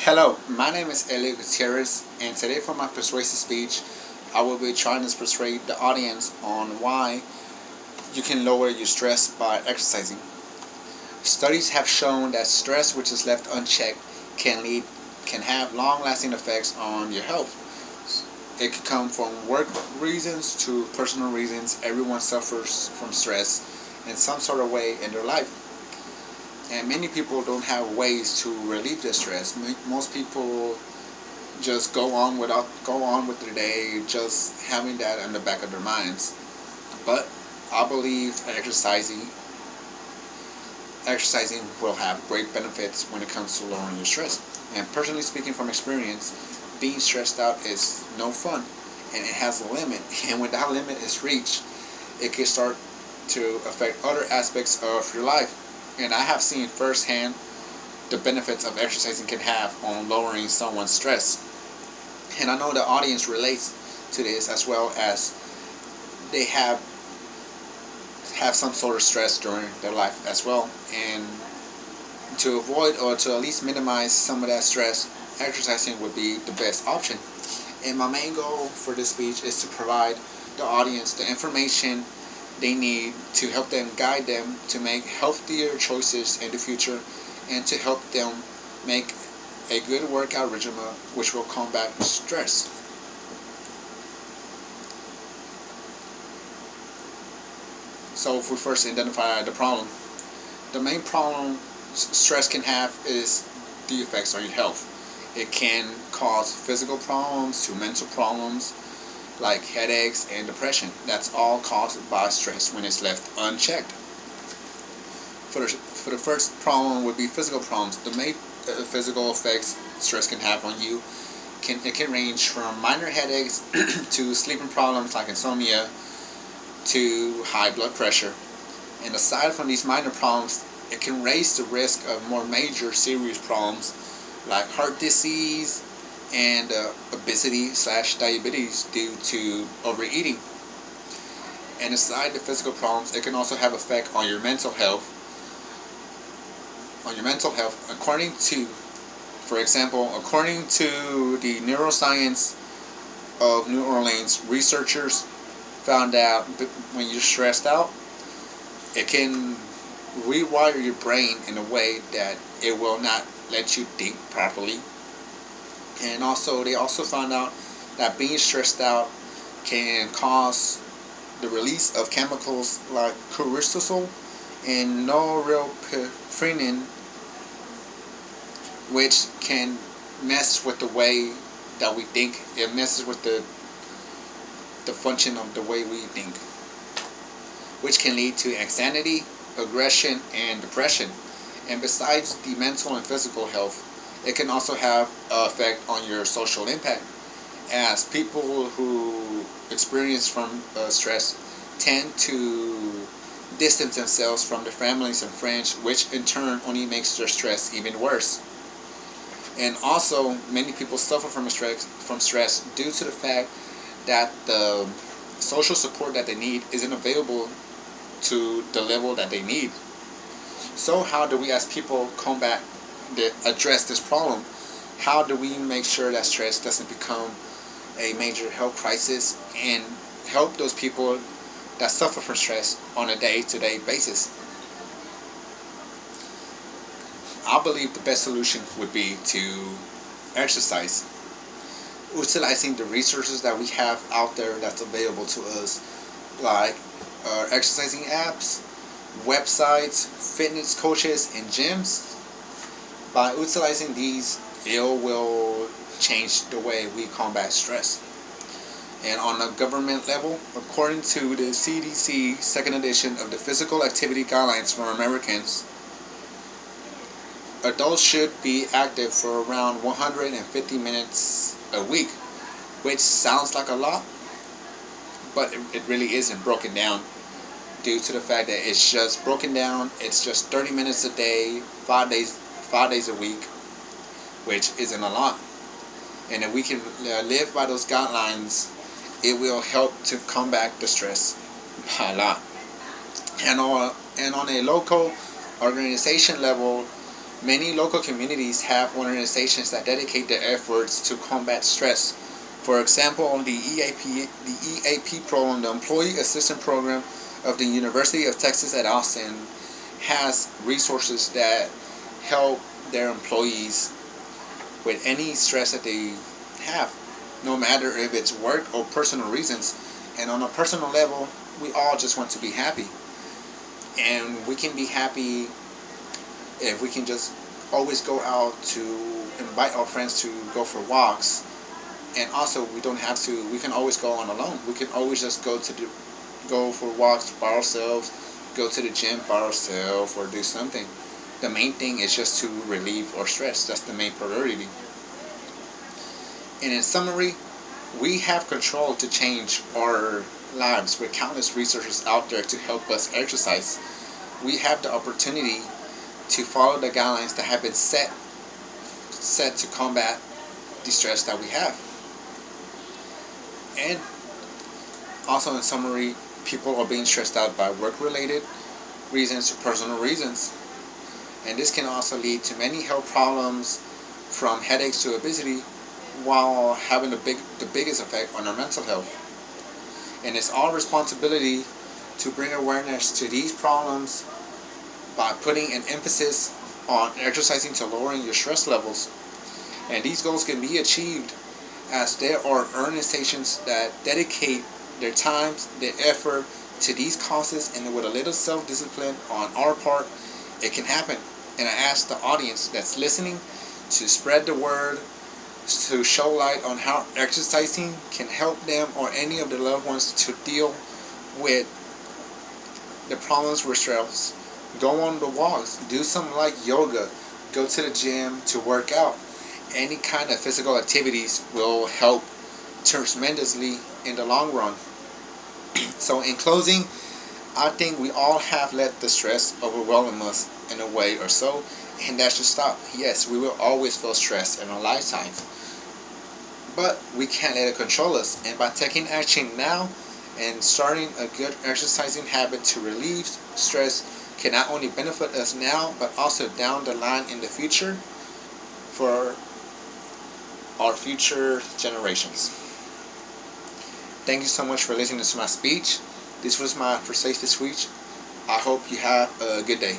Hello, my name is Elio Gutierrez, and today for my persuasive speech, I will be trying to persuade the audience on why you can lower your stress by exercising. Studies have shown that stress which is left unchecked can have long-lasting effects on your health. It could come from work reasons to personal reasons. Everyone suffers from stress in some sort of way in their life. And many people don't have ways to relieve their stress. Most people just go on with their day, just having that in the back of their minds. But I believe exercising will have great benefits when it comes to lowering your stress. And personally speaking from experience, being stressed out is no fun, and it has a limit. And when that limit is reached, it can start to affect other aspects of your life. And I have seen firsthand the benefits of exercising can have on lowering someone's stress. And I know the audience relates to this, as well as they have some sort of stress during their life as well. And to avoid or to at least minimize some of that stress, exercising would be the best option. And my main goal for this speech is to provide the audience the information they need to help them, guide them to make healthier choices in the future, and to help them make a good workout regimen which will combat stress. So if we first identify the problem, the main problem stress can have is the effects on your health. It can cause physical problems to mental problems, like headaches and depression. That's all caused by stress when it's left unchecked. For the first problem would be physical problems. The main physical effects stress can have on you can range from minor headaches to sleeping problems like insomnia to high blood pressure. And aside from these minor problems, it can raise the risk of more major serious problems like heart disease and obesity/diabetes due to overeating. And aside the physical problems, it can also have effect on your mental health. According to the neuroscience of New Orleans, researchers found out when you're stressed out, it can rewire your brain in a way that it will not let you think properly. And they also found out that being stressed out can cause the release of chemicals like cortisol and norepinephrine, which can mess with the way that we think. It messes with the function of the way we think, which can lead to anxiety, aggression, and depression. And besides the mental and physical health, it can also have an effect on your social impact, as people who experience from stress tend to distance themselves from their families and friends, which in turn only makes their stress even worse. And also, many people suffer from stress due to the fact that the social support that they need isn't available to the level that they need. So how do we as people address this problem? How do we make sure that stress doesn't become a major health crisis and help those people that suffer from stress on a day-to-day basis? I believe the best solution would be to exercise, utilizing the resources that we have out there that's available to us, like exercising apps, websites, fitness coaches, and gyms. By utilizing these, it will change the way we combat stress. And on a government level, according to the CDC second edition of the Physical Activity Guidelines for Americans, adults should be active for around 150 minutes a week, which sounds like a lot, but it really isn't broken down, due to the fact that it's just 30 minutes a day, 5 days a week, which isn't a lot. And if we can live by those guidelines, it will help to combat the stress by a lot. And on a local organization level, Many local communities have organizations that dedicate their efforts to combat stress. For example, the EAP program, the Employee Assistance Program of the University of Texas at Austin, has resources that help their employees with any stress that they have, no matter if it's work or personal reasons. And on a personal level, we all just want to be happy. And we can be happy if we can just always go out to invite our friends to go for walks. And also, we can always go on alone. We can always just go for walks by ourselves, go to the gym by ourselves, or do something. The main thing is just to relieve our stress. That's the main priority. And in summary, we have control to change our lives with countless resources out there to help us exercise. We have the opportunity to follow the guidelines that have been set to combat the stress that we have. And also, in summary, people are being stressed out by work-related reasons or personal reasons. And this can also lead to many health problems, from headaches to obesity, while having the biggest effect on our mental health. And it's our responsibility to bring awareness to these problems by putting an emphasis on exercising to lowering your stress levels. And these goals can be achieved as there are organizations that dedicate their time, their effort to these causes, and with a little self-discipline on our part, it can happen. And I ask the audience that's listening to spread the word, to show light on how exercising can help them or any of their loved ones to deal with the problems with stress. Go on the walks, do some like yoga, go to the gym to work out. Any kind of physical activities will help tremendously in the long run. So in closing, I think we all have let the stress overwhelm us in a way or so, and that should stop. Yes, we will always feel stress in our lifetime, but we can't let it control us. And by taking action now and starting a good exercising habit to relieve stress can not only benefit us now, but also down the line in the future for our future generations. Thank you so much for listening to my speech. This was my Persuasive Speech. I hope you have a good day.